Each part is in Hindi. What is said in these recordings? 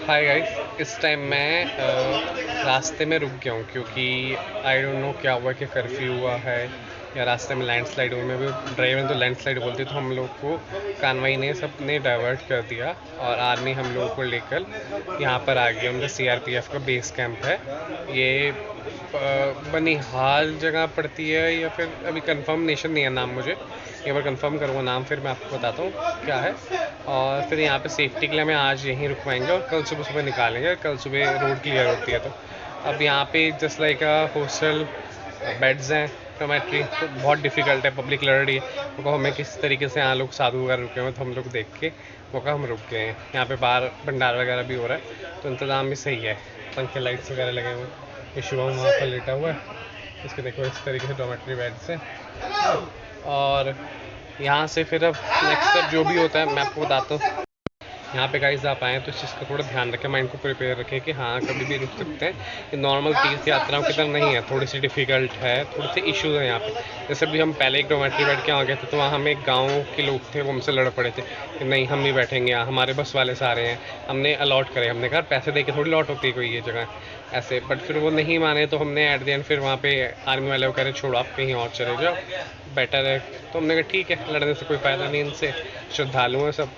हाय गाइस, इस टाइम मैं रास्ते में रुक गया हूँ क्योंकि आई डोंट नो क्या हुआ कि कर्फ्यू हुआ है या रास्ते में लैंडस्लाइड हुआ। मैं भी ड्राइवर ने तो लैंडस्लाइड बोलती तो हम लोग को कानवाई ने सबने डाइवर्ट कर दिया और आर्मी हम लोगों को लेकर यहाँ पर आ गई। उनका सीआरपीएफ का बेस कैंप है ये। बनिहाल जगह पड़ती है या फिर अभी कंफर्मेशन नहीं है नाम मुझे। एक बार कंफर्म करूँगा नाम फिर मैं आपको बताता हूँ क्या है। और फिर यहाँ पे सेफ्टी के लिए हमें आज यहीं रुकवाएंगे और कल सुबह सुबह निकालेंगे। कल सुबह रोड क्लियर होती है तो अब यहाँ पे जस्ट लाइक हॉस्टल बेड्स हैं डॉर्मेट्री तो बहुत डिफिकल्ट है। पब्लिक लड़ रही है तो हमें किस तरीके से यहाँ लोग साधु वगैरह रुके हुए तो हम लोग देख के मौका हम रुक गए हैं। यहाँ पे बाहर भंडार वगैरह भी हो रहा है तो इंतज़ाम भी सही है। पंखे लाइट्स वगैरह लगे हुए हैं। ये शुभम वहाँ पर लेटा हुआ है। इसके देखो इस तरीके से डॉर्मेट्री बेड्स हैं। और यहाँ से फिर अब नेक्स्ट स्टेप जो भी होता है मैं आपको बताता हूँ। यहाँ पे गाइस आप आएँ तो इस चीज़ का थोड़ा ध्यान रखें, माइंड को प्रिपेयर रखें कि हाँ कभी भी रुक सकते हैं। ये नॉर्मल तीर्थ यात्राओं की तरह नहीं है, थोड़ी सी डिफ़िकल्ट है, थोड़े से इश्यूज़ हैं यहाँ पे। जैसे भी हम पहले एक डोमेट्री बैठ के आ गए थे तो वहाँ हमें गाँव के लोग थे वो हमसे लड़ पड़े थे कि नहीं हम नहीं बैठेंगे यहाँ, हमारे बस वाले सारे हैं। हमने अलॉट करे, हमने कहा पैसे दे के थोड़ी लॉट होती है कोई ये जगह ऐसे। बट फिर वो नहीं माने तो हमने एट द एंड फिर वहाँ पे आर्मी वाले को कह रहे छोड़ो आप कहीं और चले जाओ बेटर है। तो हमने कहा ठीक है, लड़ने से कोई फ़ायदा नहीं, इनसे श्रद्धालु हैं सब।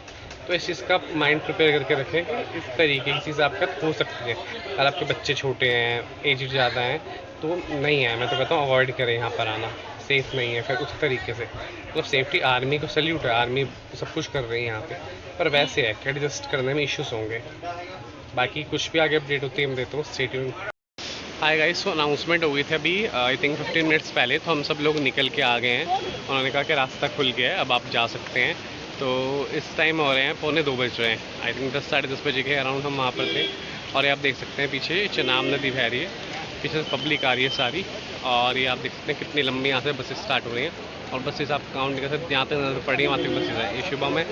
तो इस चीज़ का माइंड प्रिपेयर करके रखें कि इस तरीके की चीज़ आपका हो सकती है। अगर आपके बच्चे छोटे हैं, एज ज़्यादा हैं तो नहीं है, मैं तो कहता हूँ अवॉइड करें यहाँ पर आना, सेफ़ नहीं है। फिर उस तरीके से मतलब सेफ्टी आर्मी को सल्यूट है, आर्मी सब कुछ कर रही है यहाँ पे। पर वैसे है कि एडजस्ट करने में इश्यूज होंगे। बाकी कुछ भी आगे अपडेट होती है हम देते हूँ, स्टे ट्यून्ड। हाय गाइस, तो अनाउंसमेंट हो गई थी अभी आई थिंक 15 मिनट्स पहले, तो हम सब लोग निकल के आ गए हैं। उन्होंने कहा कि रास्ता खुल गया है, अब आप जा सकते हैं। तो इस टाइम हो रहे हैं 1:45 बज रहे हैं। आई थिंक 10 साढ़े 10 बजे के अराउंड हम वहाँ पर थे। और ये आप देख सकते हैं पीछे चनाब नदी बह रही है, पीछे से पब्लिक आ रही है सारी। और ये आप देख सकते हैं कितनी लंबी यहाँ से बसेस स्टार्ट हो रही हैं। और बसेस आप काउंट कर सकते, जहाँ तक नजर पड़ रही है वहाँ तक बसेस है। ये सुबह में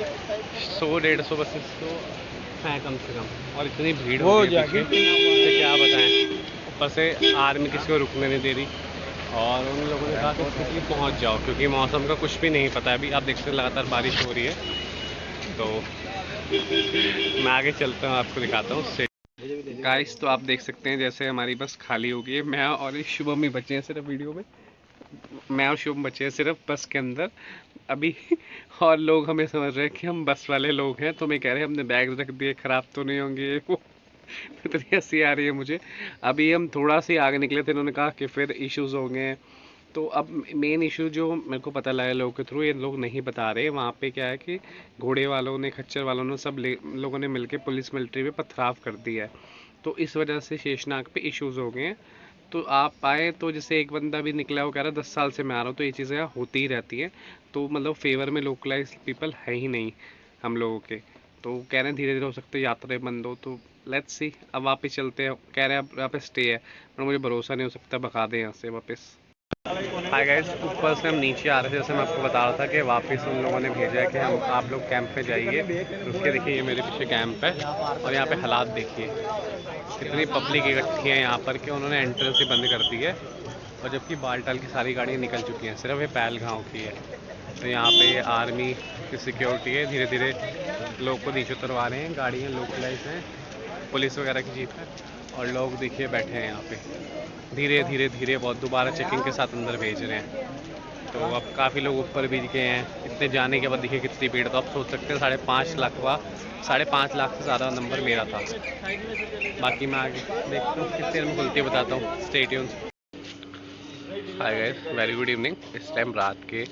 100-150 बसेस तो हैं कम से कम। और इतनी भीड़ हो रही है पीछे कि क्या बताएं। ऊपर से आर्मी किसी को रुकने नहीं दे रही और उन लोगों ने कहा कि छुट्टी पहुँच जाओ क्योंकि मौसम का कुछ भी नहीं पता है। अभी आप देख सकते हैं लगातार बारिश हो रही है। तो मैं आगे चलता हूँ, आपको दिखाता हूँ गाइस। तो आप देख सकते हैं जैसे हमारी बस खाली हो गई है। मैं और शुभम ही बचे हैं सिर्फ वीडियो में। मैं और शुभम बचे हैं सिर्फ बस के अंदर अभी। और लोग हमें समझ रहे हैं कि हम बस वाले लोग हैं, तो मैं कह रहे हैं हमने बैग रख दिए, ख़राब तो नहीं होंगे वो। इतनी हंसी आ रही है मुझे। अभी हम थोड़ा सी आगे निकले थे, इन्होंने कहा कि फिर इश्यूज होंगे। तो अब मेन इशू जो मेरे को पता लगा लोगों के थ्रू, ये लोग नहीं बता रहे वहाँ पे क्या है कि घोड़े वालों ने, खच्चर वालों ने, सब लोगों ने मिलके पुलिस मिलिट्री पे पथराव कर दिया है। तो इस वजह से शेषनाग पे इश्यूज हो गए हैं। तो आप आए तो जैसे एक बंदा भी निकला वो कह रहा है 10 साल से मैं आ रहा हूँ, तो ये चीज़ें होती ही रहती हैं। तो मतलब फेवर में लोकलाइज पीपल है ही नहीं हम लोगों के। तो कह रहे हैं धीरे धीरे हो सकता है यात्राएं बंद हो, तो लेट्स सी। अब वापस चलते हैं, कह रहे हैं अब यहाँ पे स्टे है पर मुझे भरोसा नहीं हो सकता भगा दें यहाँ से वापस। हाय गाइस, ऊपर से हम नीचे आ रहे थे, जैसे मैं आपको बता रहा था कि वापस उन लोगों ने भेजा है कि हम आप लोग कैंप पे जाइए। उसके देखिए ये मेरे पीछे कैंप है और यहाँ पे हालात देखिए कितनी पब्लिक इकट्ठी है यहाँ पर कि उन्होंने एंट्रेंस ही बंद कर दी है। और जबकि बालटाल की सारी गाड़ियाँ निकल चुकी हैं, सिर्फ ये पहलगांव की है। तो यहाँ पे आर्मी की सिक्योरिटी है, धीरे धीरे लोग को नीचे उतरवा रहे हैं, गाड़ियाँ लोकलाइज हैं, पुलिस वगैरह की जीप है। और लोग देखिए बैठे हैं यहाँ पे, धीरे धीरे धीरे बहुत दोबारा चेकिंग के साथ अंदर भेज रहे हैं। तो अब काफ़ी लोग ऊपर भी गए हैं। इतने जाने के बाद देखिए कितनी भीड़। तो आप सोच सकते हैं 5.5 लाख हुआ, 5.5 लाख से ज़्यादा नंबर मेरा था। बाकी मैं आगे देखता हूँ कितनी देर में खुलती है बताता हूँ, stay tuned. Hi guys, very good evening. इस टाइम रात के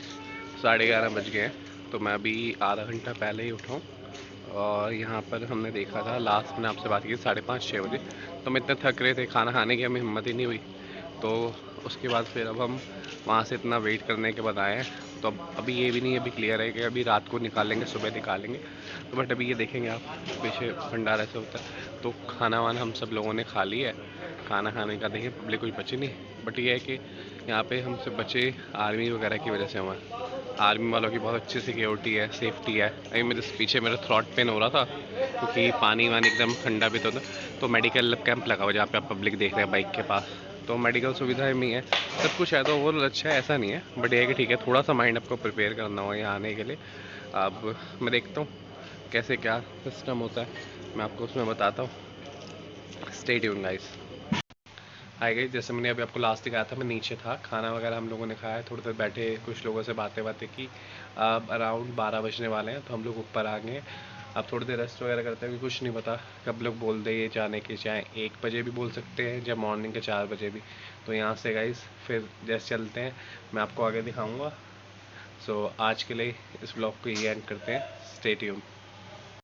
11:30 बज गए हैं। तो मैं अभी आधा घंटा पहले ही उठा हूँ और यहाँ पर हमने देखा था लास्ट में आपसे बात की 5:30-6 बजे। तो हम इतने थक रहे थे, खाना खाने की हमें हिम्मत ही नहीं हुई। तो उसके बाद फिर अब हम वहाँ से इतना वेट करने के बाद आए हैं। तो अब अभी ये भी नहीं अभी क्लियर है कि अभी रात को निकालेंगे सुबह निकालेंगे। तो बट अभी ये देखेंगे आप पीछे भंडारा से होता है। तो खाना वाना हम सब लोगों ने खा लिया है। खाना खाने का देखिए पब्लिक कुछ बची नहीं, बट ये है कि यहाँ पे हम सब बचे आर्मी वगैरह की वजह से। हमारे आर्मी वालों की बहुत अच्छी सिक्योरिटी है, सेफ्टी है। अभी मेरे पीछे मेरा थ्रॉट पेन हो रहा था क्योंकि पानी वानी एकदम ठंडा भी तो था। तो मेडिकल कैंप लगा हुआ जहाँ पे आप पब्लिक देख रहे हैं बाइक के पास। तो मेडिकल सुविधाएं भी हैं, सब कुछ है। तो ओवरऑल अच्छा है, ऐसा नहीं है। बट ये है कि ठीक है, थोड़ा सा माइंड आपको प्रिपेयर करना होगा यहाँ आने के लिए। अब मैं देखता हूँ कैसे क्या सिस्टम होता है, मैं आपको उसमें बताता हूँ। Stay tune guys. Hi guys, जैसे मैंने अभी आपको लास्ट दिखाया था, मैं नीचे था, खाना वगैरह हम लोगों ने खाया, थोड़ी देर बैठे कुछ लोगों से बातें की। अब अराउंड 12 बजने वाले हैं, तो हम लोग ऊपर आ गए। अब थोड़ी देर रेस्ट वगैरह करते हैं, कुछ नहीं पता कब लोग बोल दे ये जाने के, चाहे 1 बजे भी बोल सकते हैं, या मॉर्निंग के 4 बजे भी। तो यहाँ से गाइस फिर जैसे चलते हैं, मैं आपको आगे दिखाऊँगा। सो आज के लिए इस ब्लॉग को ये एंड करते हैं। Stay tune.